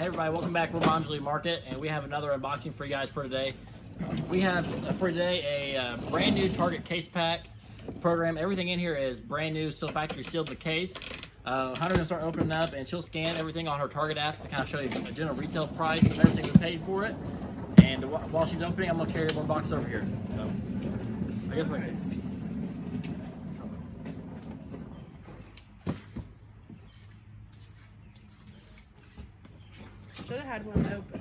Hey everybody, welcome back. We're Monsley Market, and we have another unboxing for you guys for today. We have for today a brand new Target case pack program. Everything in here is brand new, still factory sealed in the case. Hunter's gonna start opening up, and she'll scan everything on her Target app to kind of show you a general retail price of everything we paid for it. And while she's opening, I'm gonna carry one box over here. So I guess like. Should have had one open.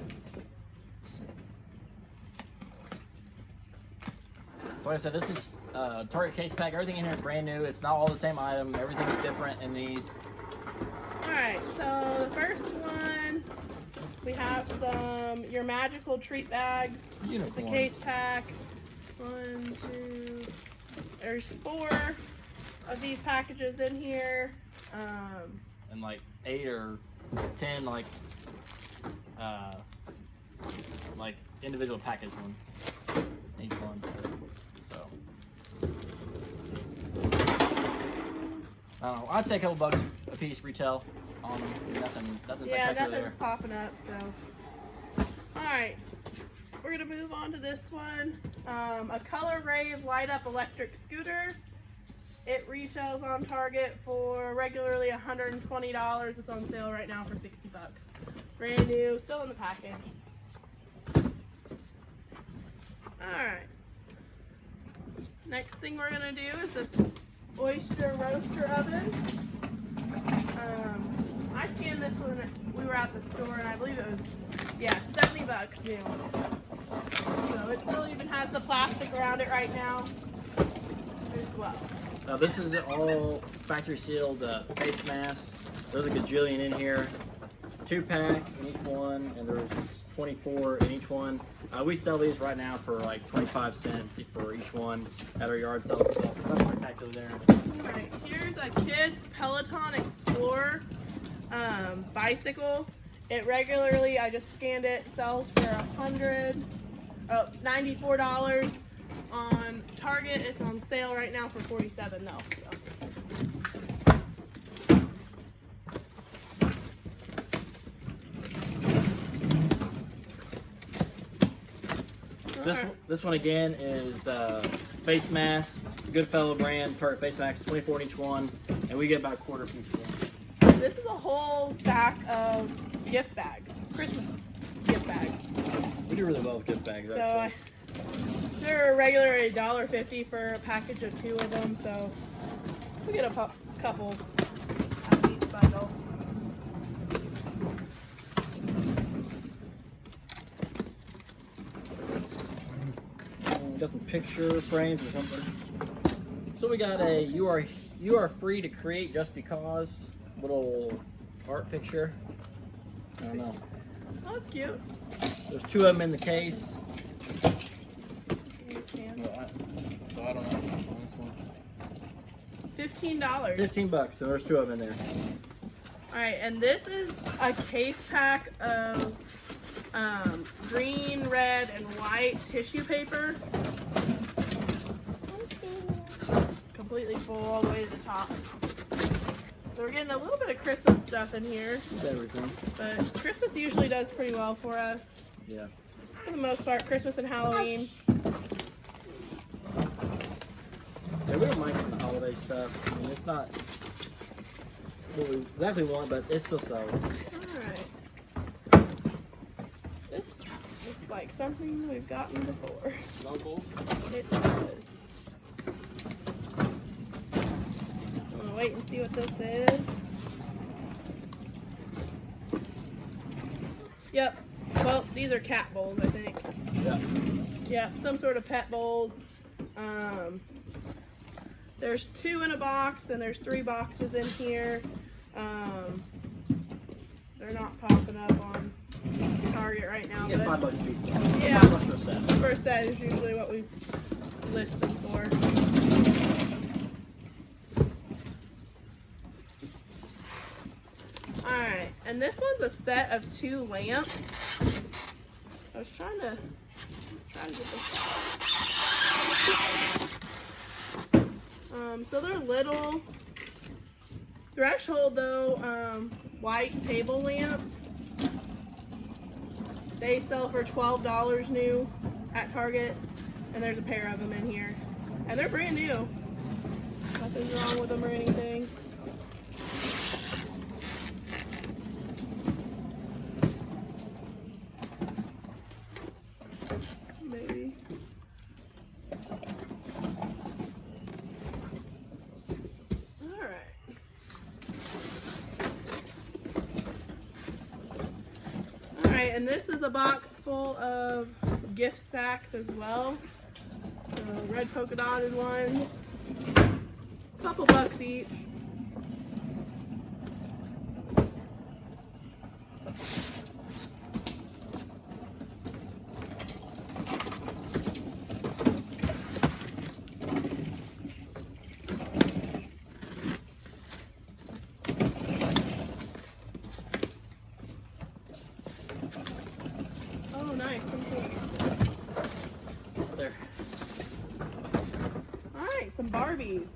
So like I said, this is Target case pack. Everything in here is brand new. It's not all the same item. Everything's different in these. Alright, so the first one, we have some Your Magical treat bags. Unicorn. The case pack. 1, 2, there's 4 of these packages in here. And like 8 or 10 like individual package one, each one. So I don't know. I'd say a couple bucks a piece retail on them. Nothing Yeah, spectacular nothing's there. popping up. So, all right, we're gonna move on to this one. A Color Rave light up electric scooter. It retails on Target for regularly $120. It's on sale right now for 60 bucks. Brand new, still in the package. Alright. Next thing we're going to do is the oyster roaster oven. I scanned this one, we were at the store, and I believe it was, yeah, 70 bucks new. So it still even has the plastic around it right now as well. Now this is all factory sealed face masks. There's a gajillion in here. 2-pack in each one, and there's 24 in each one. We sell these right now for like 25 cents for each one at our yard sale. That's spectacular there. Alright, here's a kid's Peloton Explorer bicycle. It regularly, I just scanned it, sells for $94 on Target. It's on sale right now for $47 though. This one again is face mask. Goodfellow brand, Target face mask, 24 in each one, and we get about a quarter for each one. This is a whole stack of gift bags, Christmas gift bags. We do really well with gift bags, actually. So they're regularly $1.50 for a package of 2 of them, so we get a couple out of each bundle. Got some picture frames or something. So we got a you are free to create just because little art picture. I don't know. Oh, that's cute. There's 2 of them in the case. So I don't know on this one. $15. 15 bucks. So there's 2 of them in there. All right, and this is a case pack of green, red, and white tissue paper. Completely full all the way to the top. So we're getting a little bit of Christmas stuff in here. Everything. But Christmas usually does pretty well for us. Yeah. For the most part, Christmas and Halloween. Yeah, we don't mind getting the holiday stuff. I mean, it's not what we exactly want, but it still sells. Alright. This looks like something we've gotten before. Locals. It does. I'm gonna wait and see what this is. Yep. Well, these are cat bowls, I think. Yeah. Yeah, some sort of pet bowls. There's 2 in a box, and there's 3 boxes in here. They're not popping up on Target right now. You get but $5 a piece. yeah, $5 for a set. the first set is usually what we list them for. Alright, and this one's a set of 2 lamps. I was trying to get this. So they're little. Threshold though, white table lamps. They sell for $12 new at Target, and there's a pair of them in here. And they're brand new. Nothing's wrong with them or anything. Maybe. Alright, and this is a box full of gift sacks as well. Red polka dotted ones. Couple bucks each. Oh, nice. There. Alright, some Barbies.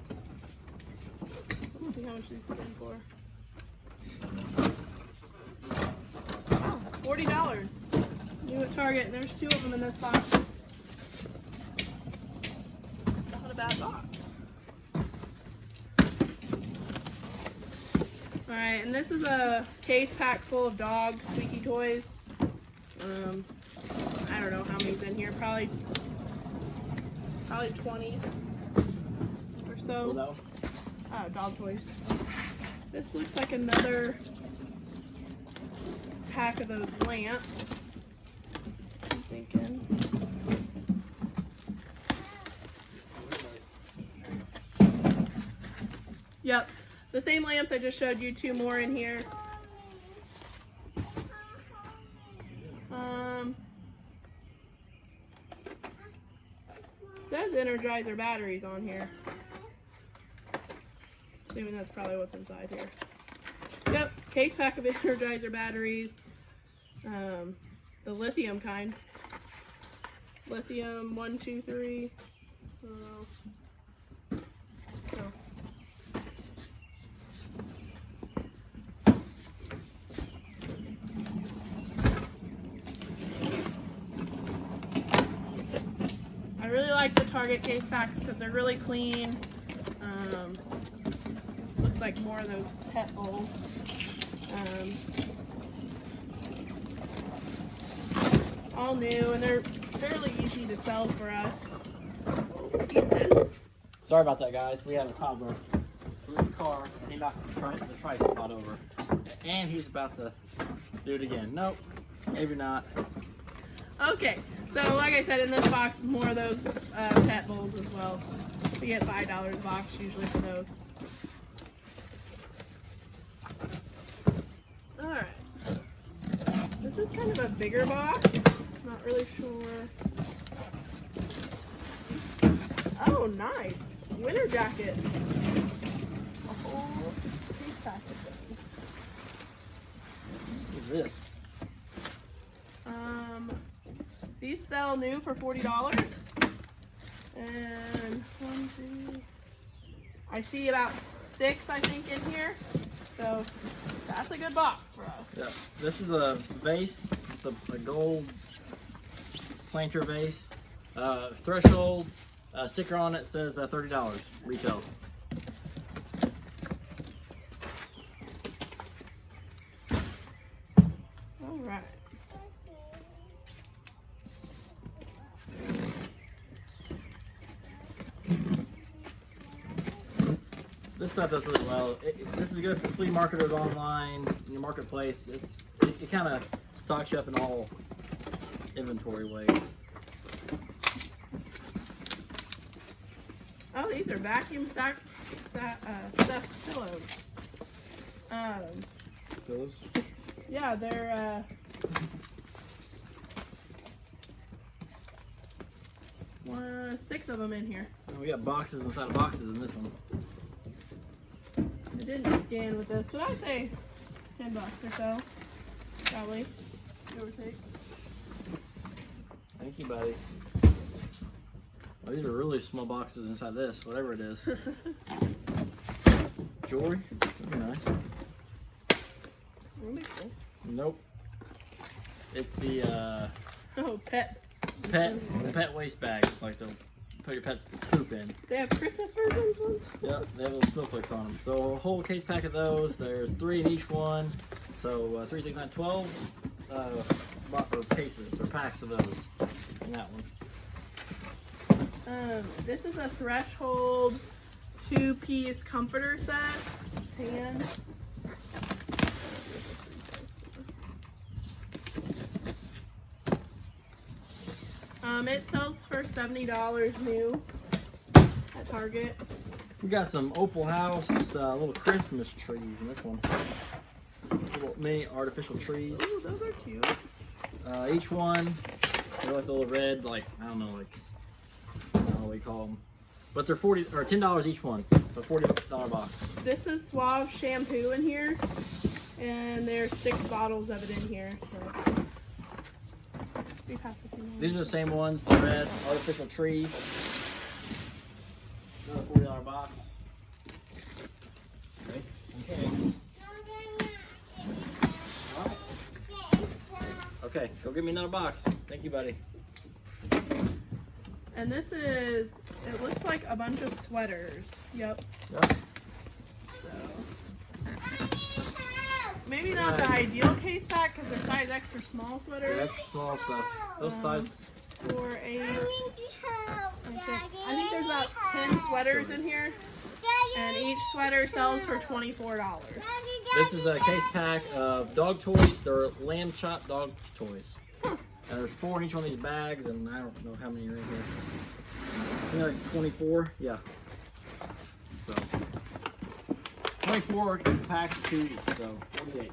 Let's see how much these spend for. Oh, $40. New at Target, and there's 2 of them in this box. Not a bad box. Alright, and this is a case pack full of dog squeaky toys. I don't know how many's in here. Probably 20 or so. Oh, dog toys. This looks like another pack of those lamps. I'm thinking. Yep, the same lamps I just showed you. 2 more in here. Says Energizer batteries on here. Assuming that's probably what's inside here. Yep, case pack of Energizer batteries. The lithium kind. Lithium 1, 2, 3. Oh. I really like the Target case packs because they're really clean. Looks like more of those pet bowls. All new, and they're fairly easy to sell for us. Ethan. Sorry about that, guys. We have a toddler in his car, and he knocked the tripod over. And he's about to do it again. Nope, maybe not. Okay, so like I said, in this box, more of those pet bowls as well. We get $5 a box usually for those. Alright. This is kind of a bigger box. Not really sure. Oh, nice. Winter jacket. A whole case pack of them. What's this? These sell new for $40. And 1, 2, I see about 6, I think, in here. So that's a good box for us. Yeah, this is a vase. It's a gold planter vase. Threshold sticker on it says $30 retail. All right. This stuff does really well. This is good for flea marketers online, in your marketplace. It kind of stocks you up in all inventory ways. Oh, these are vacuum stuffed pillows. Those? Yeah, they're 6 of them in here. And we got boxes inside of boxes in this one. I didn't scan with this, but I'd say $10 or so, probably, give or take. Thank you, buddy. Oh, these are really small boxes inside this, whatever it is. Jewelry? That'd be nice. That'd be cool. Nope. It's the Oh, pet pet waste bags, like to put your pet's poop in. They have Christmas versions ones? Yep, they have little snowflakes on them. So a whole case pack of those. There's 3 in each one. So 3, 6, 9, 12 or cases or packs of those in that one. This is a Threshold 2-piece comforter set. Tan. It sells for $70 new at Target. We got some Opal House little Christmas trees in this one. Little mini artificial trees. Ooh, those are cute. Each one, they're like the little red, like I don't know what you call them, but they're $10 each one, so $40 box. This is Suave shampoo in here, and there's 6 bottles of it in here. So. These are the same ones, the red artificial tree. Another $40 box. Okay. Okay, go get me another box. Thank you, buddy. And this is, it looks like a bunch of sweaters. Yep. So, maybe not the ideal case pack because they're size extra small sweaters. Yeah, extra small stuff. Those size. For a, I think there's about 10 sweaters in here, and each sweater sells for $24. This is a case pack of dog toys. They're lamb chop dog toys. And there's 4 in each one of these bags, and I don't know how many are in here. I think like 24, yeah. So 24 packs to each, so 48.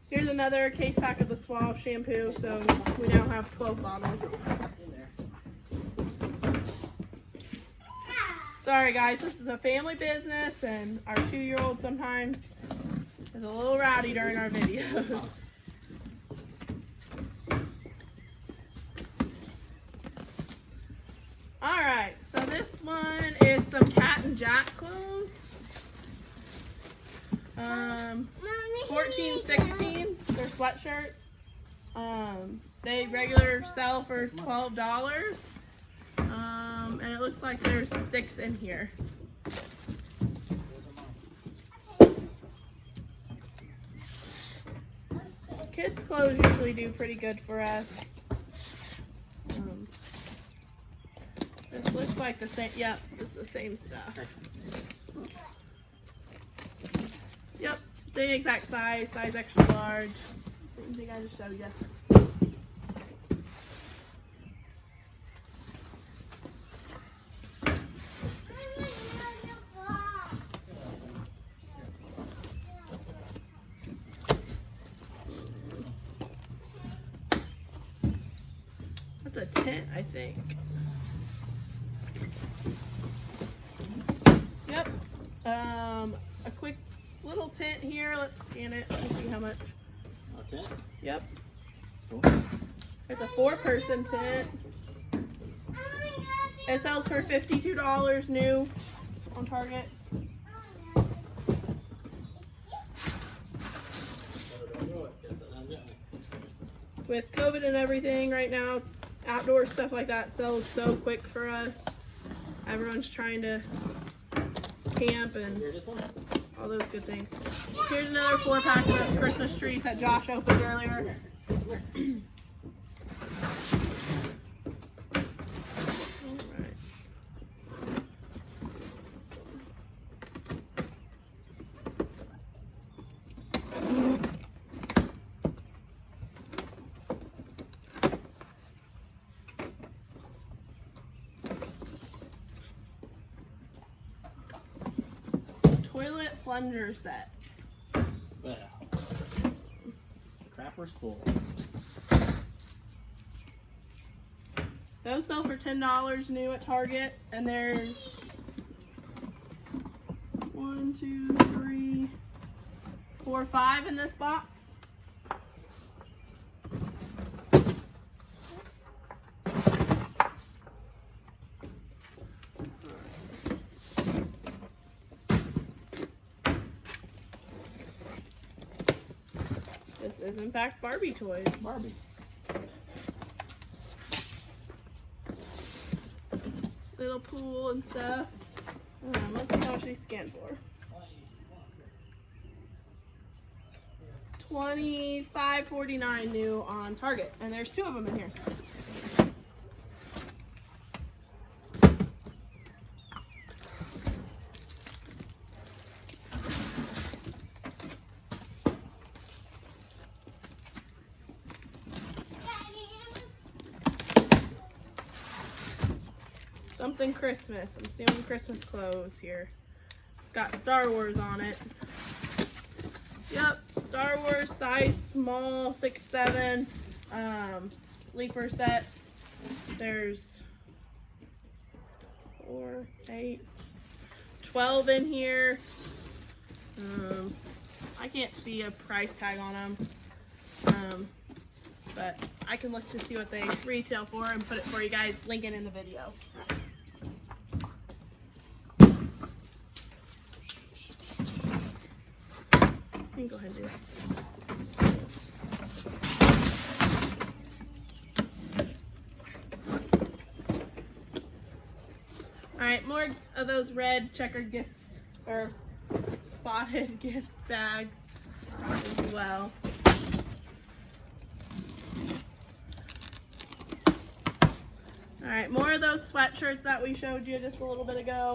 Here's another case pack of the Suave shampoo, so we now have 12 bottles. Sorry guys, this is a family business, and our 2-year-old sometimes is a little rowdy during our videos. Alright, so this one is some Cat and Jack clothes. 14.16. They're sweatshirts. They regular sell for $12. And it looks like there's 6 in here. Kids' clothes usually do pretty good for us. This looks like the same. Yep, it's the same stuff. Yep, same exact size extra large. Same thing I just showed you. That's a tent, I think. Yep. A quick little tent here. Let's scan it. Let's see how much. A tent? Yep. Cool. It's a 4-person tent. It sells for $52 new on Target. With COVID and everything right now, outdoor stuff like that sells so quick for us. Everyone's trying to camp and all those good things. Here's another 4-pack of those Christmas trees that Josh opened earlier. Toilet plunger set. Well, crapper's full. Those sell for $10 new at Target, and there's 1, 2, 3, 4, 5 in this box. This is in fact Barbie toys. Barbie. little pool and stuff. Let's see how much these scanned for. $25.49 new on Target, and there's 2 of them in here. Something Christmas. I'm seeing Christmas clothes here. It's got Star Wars on it. Yep, Star Wars size small, 6'7", sleeper sets. There's 4, 8, 12 in here. I can't see a price tag on them, but I can look to see what they retail for and put it for you guys, link it in the video. You can go ahead and do it. Alright, more of those red checkered gifts, or spotted gift bags as well. Alright, more of those sweatshirts that we showed you just a little bit ago.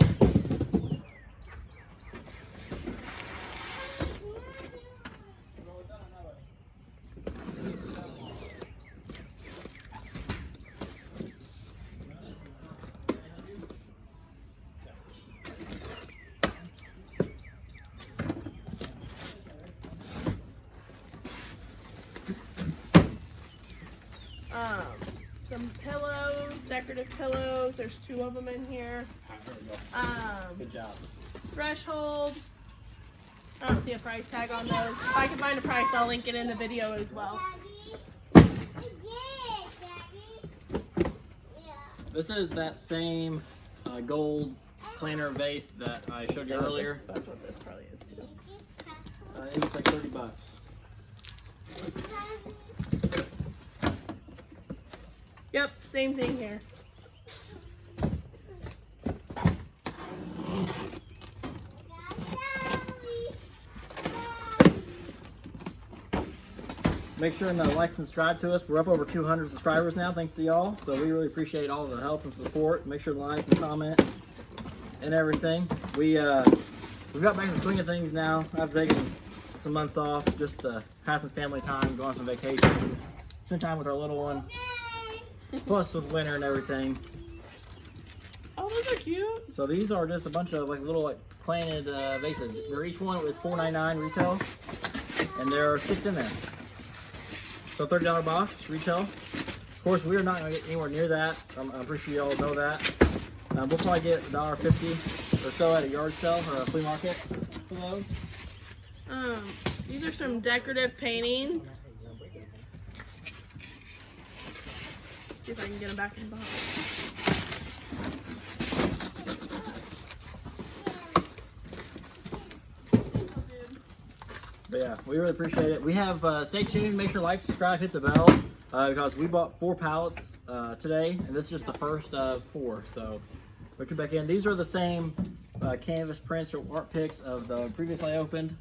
Some pillows, decorative pillows. There's 2 of them in here. Good job. Threshold. I don't see a price tag on those. If I can find a price, I'll link it in the video as well. This is that same gold planter vase that I showed you earlier. That's what this probably is too. I think it's like $30. Yep, same thing here. Make sure and like and subscribe to us. We're up over 200 subscribers now, thanks to y'all. So we really appreciate all the help and support. Make sure to like and comment and everything. We've got back in the swing of things now. I've taken some months off just to have some family time, go on some vacations, spend time with our little one. Plus with winter and everything. Oh, those are cute. So these are just a bunch of little planted vases. Where each one was $4.99 retail, and there are 6 in there. So $30 box retail. Of course, we are not going to get anywhere near that. I'm pretty sure you all know that. We'll probably get $1.50 or so at a yard sale or a flea market for those. These are some decorative paintings. See if I can get them back in the box. But yeah, we really appreciate it. We have, stay tuned, make sure to like, subscribe, hit the bell, because we bought 4 pallets today, and this is just the first of 4. So put you back in. These are the same canvas prints or art picks of the previously opened.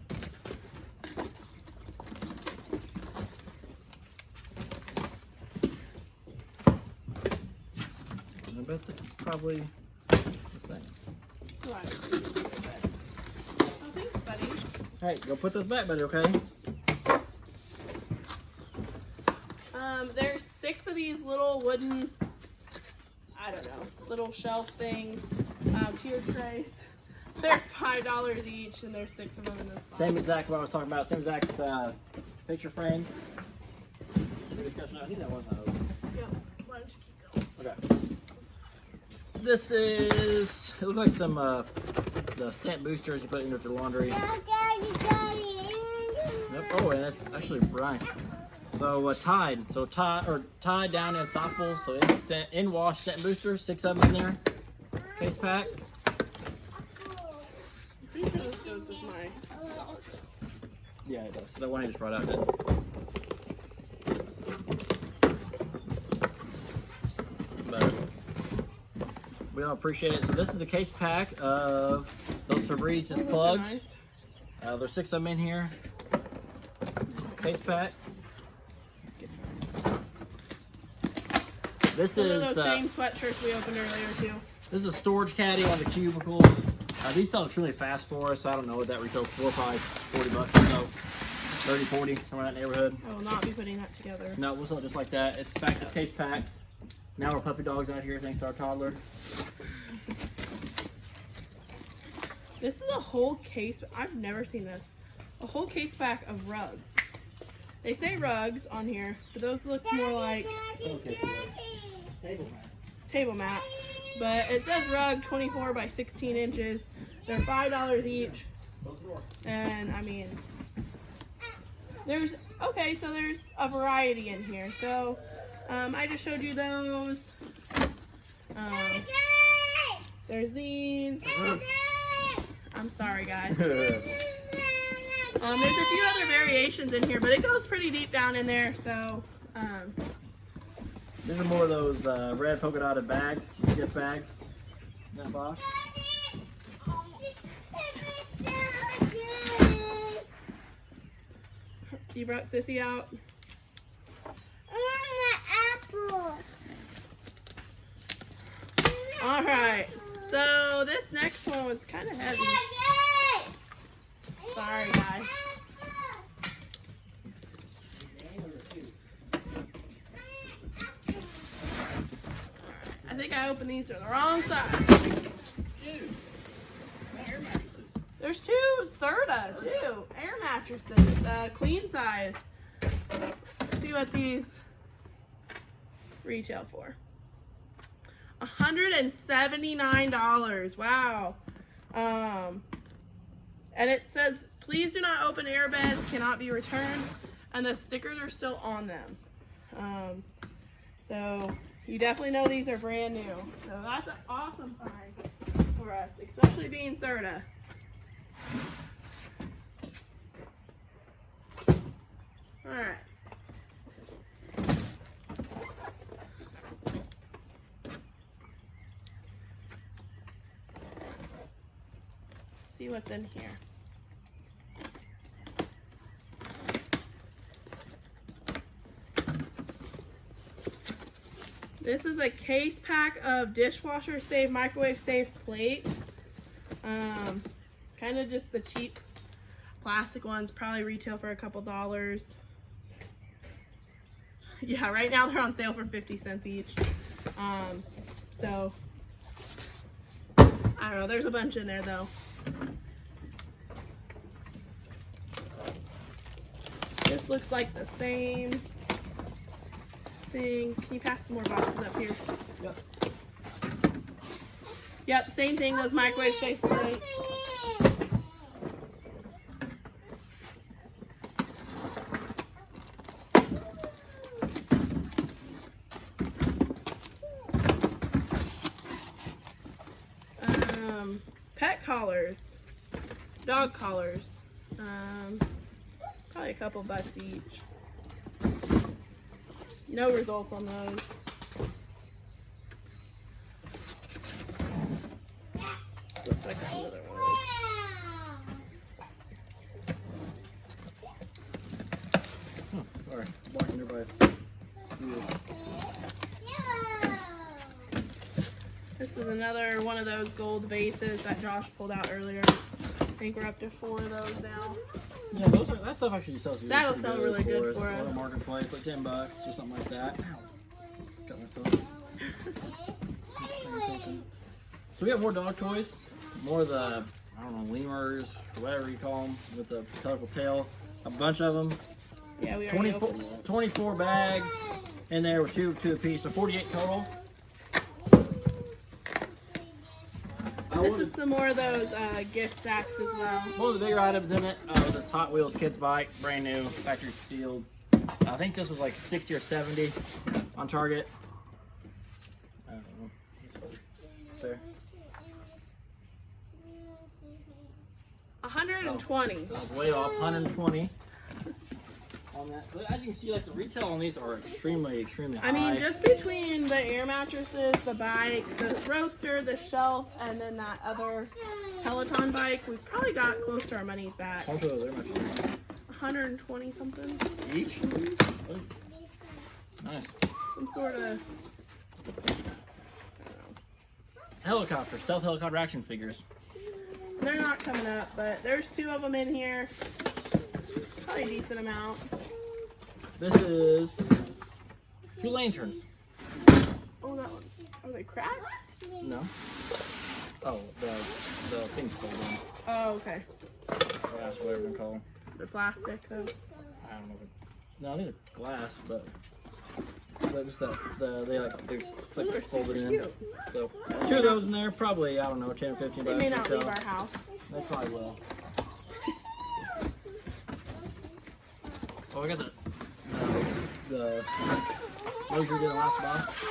I bet this is probably the same. Oh, thanks, buddy. Hey, go put those back, buddy, okay? There's 6 of these little wooden, I don't know, little shelf things, tier trays. They're $5 each, and there's 6 of them in this box. Same exact what I was talking about, same exact picture frames. I think that was not open. Yep. Why don't you keep going? Okay. This is, it looks like some the scent boosters you put in with your laundry. Yep. Oh, and that's actually nice. So Tide down and stoppable. So in wash scent boosters, 6 of them in there. Case pack. I'm pretty sure this goes with my. Yeah, it does. So that one I just brought out did. But We all appreciate it. So this is a case pack of those Febreze just Those are plugs. nice. There's 6 of them in here. Case pack. This Some is of those same sweatshirts we opened earlier too. this is a storage caddy on the cubicle. These sell extremely fast for us. I don't know what that retails for, probably 40 bucks or so. 30, 40, somewhere in that neighborhood. I will not be putting that together. No, we'll sell it just like that. It's packed, it's case packed. Now our puppy dog's out here thanks to our toddler. This is a whole case. I've never seen this. A whole case pack of rugs. They say rugs on here, but those look more like table mats. But it says rug 24 by 16 inches. They're $5 each. And I mean, there's a variety in here. So I just showed you those. There's these. I'm sorry, guys. There's a few other variations in here, but it goes pretty deep down in there. So these are more of those red polka dotted bags, gift bags. In that box. You brought Sissy out. All right. So this next one was kind of heavy. Sorry, guys. I think I opened these to the wrong side. There's 2 Serta, too. Air mattresses, queen size. Let's see what these retail for. $179. Wow. And it says, please do not open air beds, cannot be returned. And the stickers are still on them. So you definitely know these are brand new. So that's an awesome find for us, especially being Serta. All right. See what's in here. This is a case pack of dishwasher safe, microwave safe plates. Kind of just the cheap plastic ones, probably retail for a couple dollars. Yeah, right now they're on sale for 50 cents each. So I don't know, there's a bunch in there though. This looks like the same thing. Can you pass some more boxes up here? Yep. Yep, same thing, those microwave safe plates. Pet collars, dog collars, probably a couple bucks each. No results on those. Looks like another one of those. Sorry, walking everybody. This is another one of those gold vases that Josh pulled out earlier. I think we're up to 4 of those now. Yeah, that stuff actually sells really That'll pretty sell really good for us. On the marketplace, like $10 or something like that. Ow. Just got myself. So we have more dog toys, more of the, I don't know, lemurs, or whatever you call them, with the colorful tail. A bunch of them. Yeah, we already opened that. 24 bags in there with two apiece, so 48 total. This is some more of those gift stacks as well. One of the bigger items in it, this Hot Wheels kids bike, brand new, factory sealed. I think this was like 60 or 70 on Target. I don't know. There. 120. I was way off, 120. on that. But as you can see, like the retail on these are extremely high. I mean, just between the air mattresses, the bike, the roaster, the shelf, and then that other Peloton bike, we've probably got close to our money's back. How much are those air mattresses? 120 something. Each? Oh. Nice. Some sort of Helicopter, stealth helicopter action figures. They're not coming up, but there's 2 of them in here. Probably a decent amount. This is 2 lanterns. Oh, that one. Are they cracked? No. Oh, the thing's folded in. Oh, okay. Glass, whatever you call them. The plastic, so. I don't know. No, these are glass, but just that it's like They're folded super in. cute. So 2 of those in there, probably I don't know, 10 or 15 They bucks. may not retail. leave our house. They probably will. Oh, I got the what was you doing last box?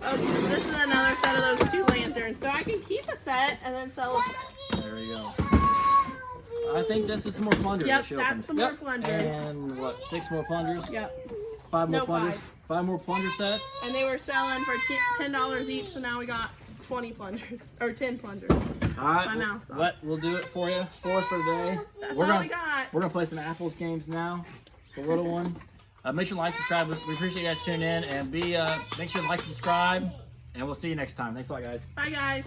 Oh, this is another set of those 2 lanterns. So I can keep a set and then sell them. There you go. I think this is some more plungers. Yep, that she that's opened. some more plungers. And what, 6 more plungers? Yep. 5 more No, plungers? 5. 5 more plunger sets? And they were selling for $10 each, so now we got 20 plungers. Or 10 plungers. Alright, My mouse off. what we'll do it for you for us for today. That's We're all gonna, we got. We're gonna play some Apples games now. The little one. Make sure to like, subscribe. We appreciate you guys tuning in, and make sure to like, subscribe, and we'll see you next time. Thanks a lot, guys. Bye, guys.